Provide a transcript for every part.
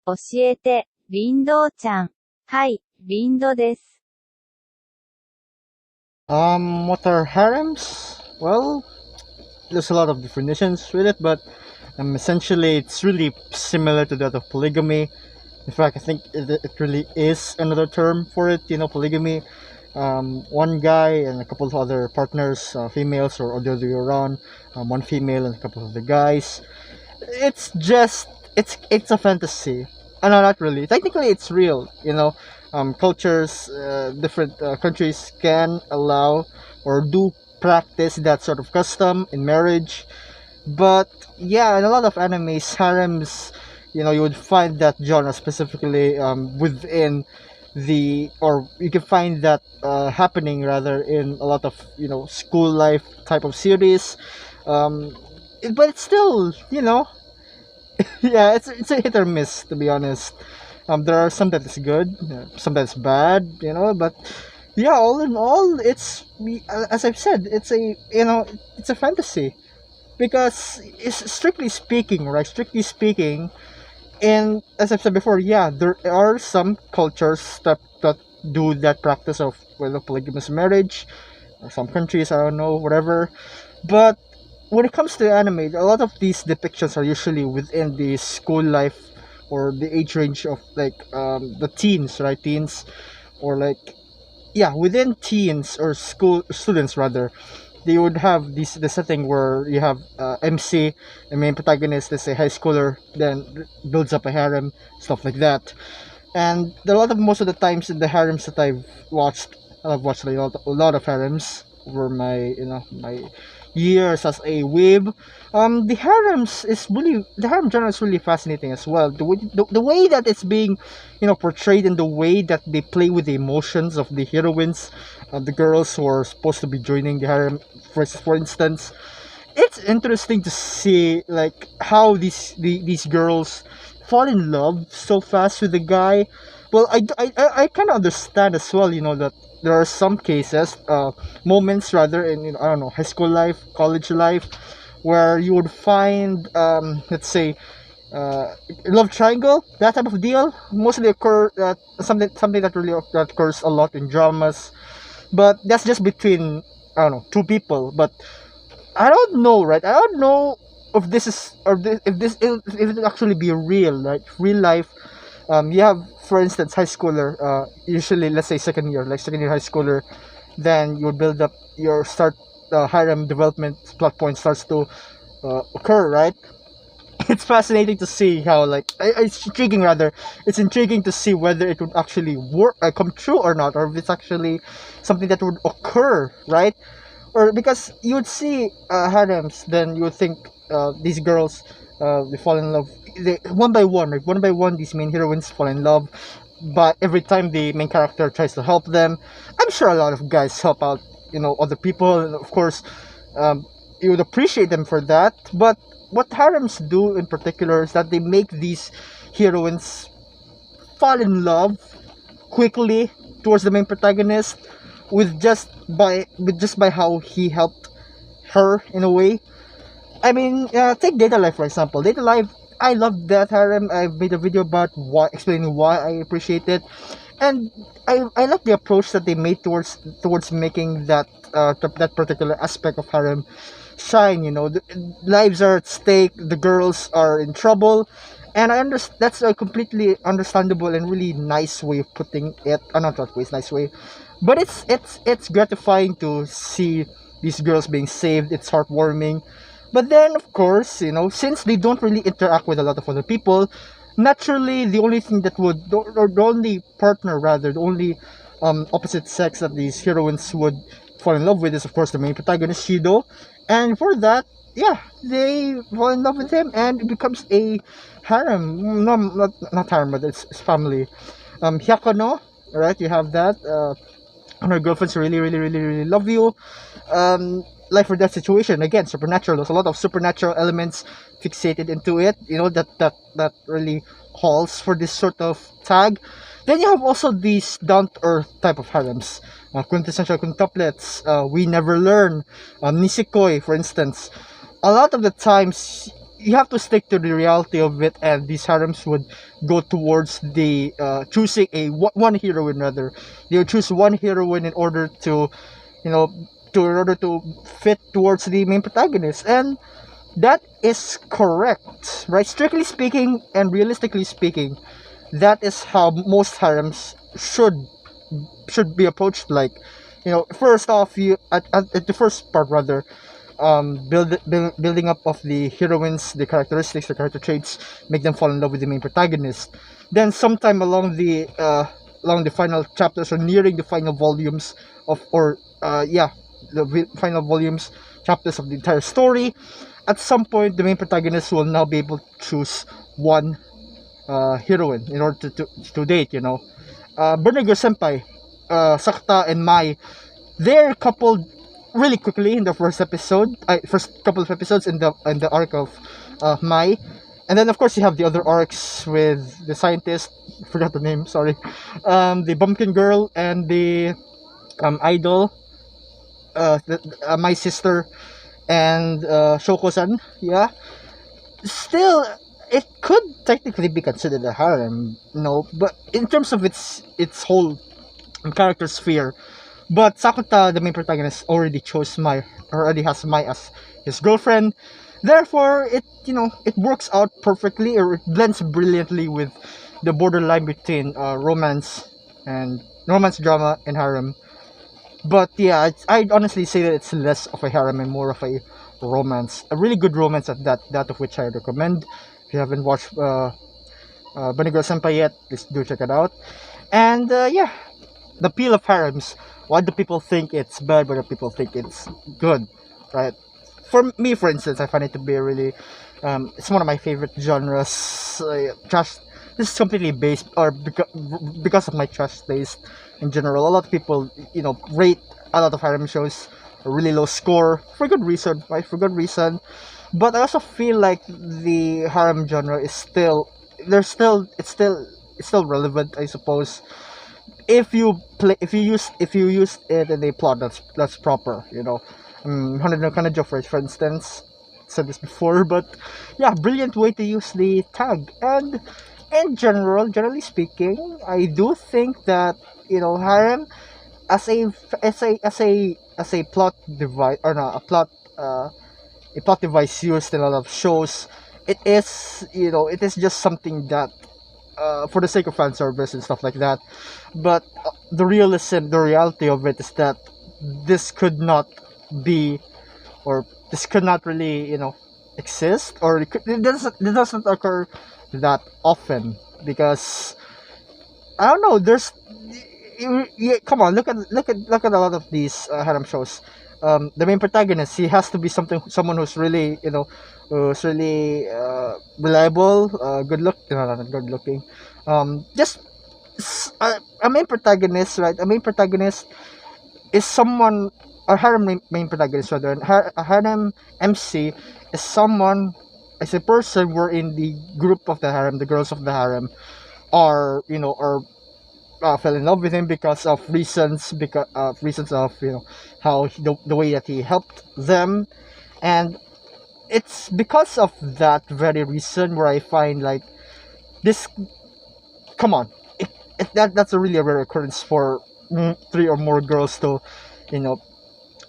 教えて、リンドーちゃん。はい、リンドです。What are harems? Well, there's a lot of definitions with it, but essentially it's really similar to that of polygamy. In fact, I think it really is another term for it. Polygamy. One guy and a couple of other partners, females or the other way around. One female and a couple of other guys. It's just it's a fantasy. No, not really. Technically, it's real. Cultures, different countries can allow or do practice that sort of custom in marriage. But yeah, in a lot of animes, harems, you would find that genre specifically within or you can find that happening rather in a lot of school life type of series. But it's still, yeah, it's a hit or miss, to be honest. There are some that is good, some that's bad, but yeah, all in all, as I've said, it's a fantasy because it's strictly speaking, right? Strictly speaking, and as I've said before, yeah, there are some cultures that do that practice of polygamous marriage, or some countries, I don't know, whatever. But when it comes to anime, a lot of these depictions are usually within the school life or the age range of like the teens, right? Teens, or like, yeah, within teens or school students rather, they would have the setting where you have MC, the main protagonist, let's say high schooler, then builds up a harem, stuff like that. And most of the times in the harems that I've watched a lot of harems over my years as a weeb. The harem genre is really fascinating as well. The way that it's being, portrayed, and the way that they play with the emotions of the heroines, the girls who are supposed to be joining the harem. For instance, it's interesting to see like how these girls fall in love so fast with the guy. Well, I kind of understand as well, that there are some cases, moments rather in, I don't know, high school life, college life, where you would find, let's say, love triangle, that type of deal. Mostly occur something that occurs a lot in dramas, but that's just between, I don't know, two people. But I don't know, right? I don't know if this is or this, if it actually be real, right? Real life. You have, for instance, high schooler. Usually, let's say second year high schooler. Then you build up your start harem development plot point starts to occur, right? It's fascinating to see how it's intriguing rather. It's intriguing to see whether it would actually come true or not, or if it's actually something that would occur, right? Or because you would see harems, then you would think these girls they fall in love. One by one, like one by one, these main heroines fall in love. But every time the main character tries to help them, I'm sure a lot of guys help out, other people, and of course, you would appreciate them for that. But what harems do in particular is that they make these heroines fall in love quickly towards the main protagonist with just by how he helped her in a way. I mean, take Data Life for example. Data Life, I love that harem. I've made a video about explaining why I appreciate it, and I like the approach that they made towards making that particular aspect of harem shine. The lives are at stake. The girls are in trouble, and I understand that's a completely understandable and really nice way of putting it. Not that way, it's nice way, but it's gratifying to see these girls being saved. It's heartwarming. But then, of course, since they don't really interact with a lot of other people, naturally, the only thing that would, or the only partner rather, the only opposite sex that these heroines would fall in love with is, of course, the main protagonist, Shido. And for that, yeah, they fall in love with him, and it becomes a harem. No, not harem, but it's family. Hyakono, right? You have that. And her girlfriends really, really, really, really love you. Life or death situation, again, supernatural. There's a lot of supernatural elements fixated into it, that really calls for this sort of tag. Then you have also these down to earth type of harems, quintessential quintuplets. We never learn, nisekoi, for instance. A lot of the times, you have to stick to the reality of it, and these harems would go towards the choosing one heroine rather. They would choose one heroine in order to, you know, in order to fit towards the main protagonist, and that is correct, right? Strictly speaking and realistically speaking, that is how most harems should be approached. Like, first off, you at the first part rather, building up of the heroines, the characteristics, the character traits, make them fall in love with the main protagonist. Then sometime along the final chapters or nearing the final volumes of or yeah the final volumes chapters of the entire story, at some point the main protagonist will now be able to choose one heroine in order to date. Bernigo Senpai, Sakta and Mai, they're coupled really quickly in the first couple of episodes in the arc of Mai, and then of course you have the other arcs with the scientist. Forgot the name. Sorry, the bumpkin girl and the idol, my sister, and Shoko-san. Yeah, still it could technically be considered a harem, no, but in terms of its whole character sphere. But Sakuta, the main protagonist, already has Mai as his girlfriend. Therefore, it works out perfectly, or it blends brilliantly with the borderline between romance drama and harem. But yeah, I'd honestly say that it's less of a harem and more of a romance, a really good romance at that of which I recommend. If you haven't watched Banigro Senpai yet, please do check it out. And yeah, the appeal of harems. Why do people think it's bad? Why do people think it's good? Right? For me, for instance, I find it to be really, it's one of my favorite genres. Just this is completely based or because of my trust taste in general. A lot of people, rate a lot of harem shows a really low score for good reason, right? For good reason. But I also feel like the harem genre is still it's still relevant, I suppose, if you use it in a plot that's proper. Hundred no Kanajo, for instance, said this before, but yeah, brilliant way to use the tag. And in generally speaking, I do think that harem as a plot device, or not a plot device used in a lot of shows, it is just something that, for the sake of fan service and stuff like that. But the reality of it is that this could not be, or this could not really, exist, or it doesn't occur that often, because I don't know. Come on, look at a lot of these harem shows. The main protagonist, he has to be someone who's really, who's really reliable, not good looking. Just a main protagonist, right? A main protagonist is someone, or harem main protagonist rather, and a harem MC is someone, as a person wherein the group of the harem, the girls of the harem, are fell in love with him because of reasons of how the way that he helped them. And it's because of that very reason where I find like this, come on, that's a really rare occurrence for three or more girls to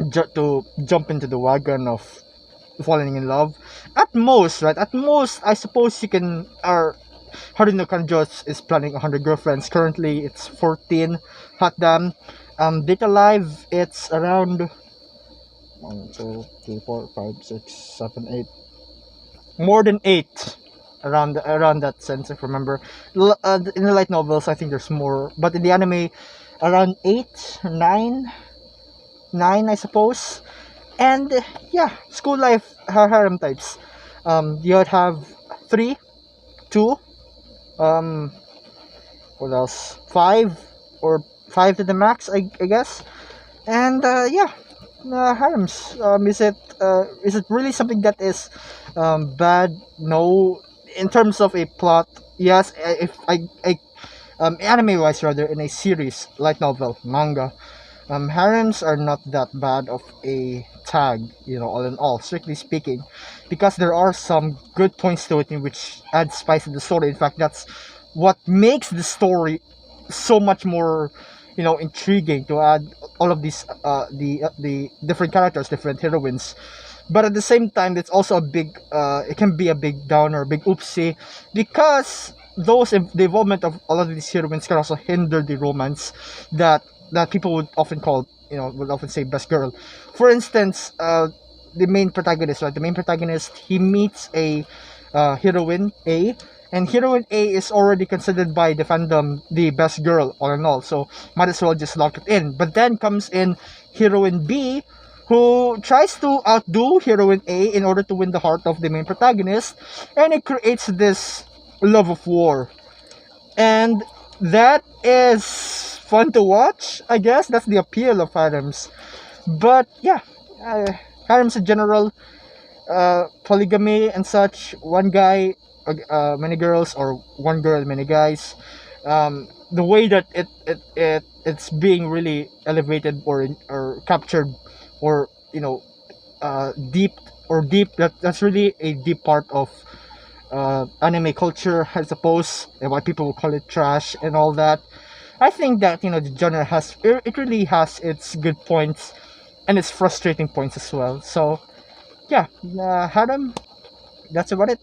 to jump into the wagon of falling in love. At most, right, I suppose you can, or Harino Kanjos is planning 100 girlfriends. Currently, it's 14. Hot damn. Data Live, it's around 1, 2, 3, 4, 5, 6, 7, 8. More than 8. Around that sense, if I remember. In the light novels, I think there's more. But in the anime, around 8, 9, I suppose. And yeah, school life harem types. You would have 3, 2. What else? 5 or 5 to the max, I guess. And yeah, harems. Is it really something that is bad? No. In terms of a plot, yes. If I anime wise rather, in a series, light novel, manga, Harems are not that bad of a tag, all in all, strictly speaking, because there are some good points to it in which add spice to the story. In fact, that's what makes the story so much more, intriguing, to add all of these, the different characters, different heroines. But at the same time, it's also a big, it can be a big downer, big oopsie, because the involvement of all of these heroines can also hinder the romance that people would often call, would often say best girl. For instance, the main protagonist, right? The main protagonist, he meets a heroine A, and heroine A is already considered by the fandom the best girl, all in all. So might as well just lock it in. But then comes in heroine B, who tries to outdo heroine A in order to win the heart of the main protagonist, and it creates this love of war. And that is fun to watch, I guess. That's the appeal of harems. But yeah, harems in general, polygamy and such, one guy, many girls, or one girl, many guys. The way that it's being really elevated, or captured, or deep, that's really a deep part of anime culture, I suppose, and why people will call it trash and all that. I think that the genre it really has its good points and its frustrating points as well. So yeah, Harem, that's about it.